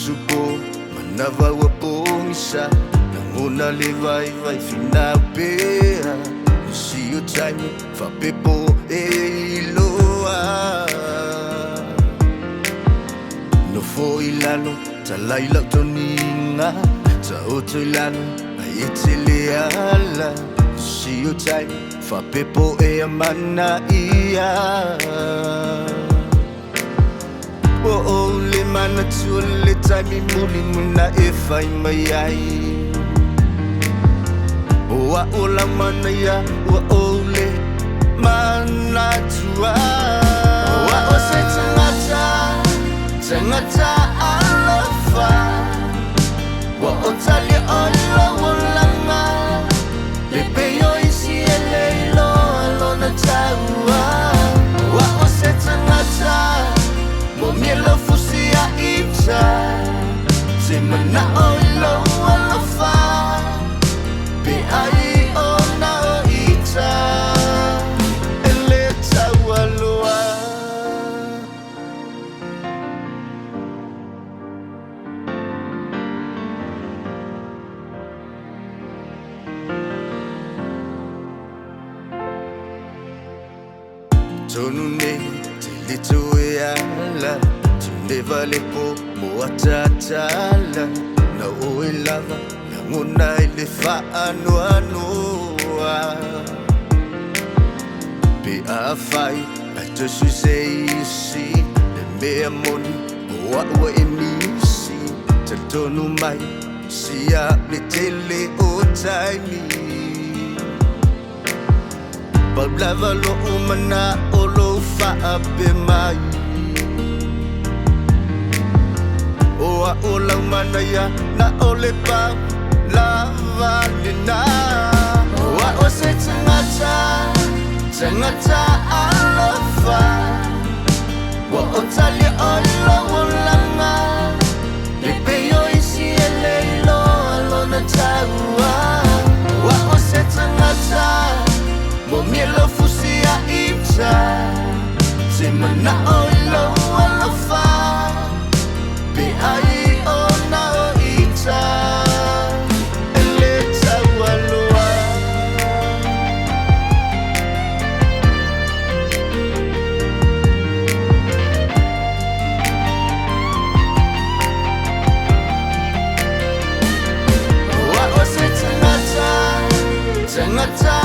supo manava wapongsa nanguna levai vai finapea see you time fa pepo loa no foi lalo talaila toninga ta otoilano aiteleala see you time fa pepo amana ia oh le mana tu le time muli muna e fai mai ai wa ola mana ya wa ole mana tua wa o se tangata alofa wa o tali olo wolanga le peyo isi ele lo na taua wa o se tangata mo mielo fusia ita se mana olo alofa be ai ona ita ele tawaloa tonu ne te tuela tu ne vale po mo atatala na oilava nguna ile fa anoa pe afai I just say si le me amon wa emisi te tonu mai si a le tele o taimi Bablava lo umana o lo fa ape mai Oa o la umana ya na o le pa la valina Oa o se tangata alofa Wa o tali olo wolanga Le peyo isi ele lo na taua Wa o se tangata mo mielo fusia ita se mana olo alofa be ai ona ita ele tawaloa wa o se tangata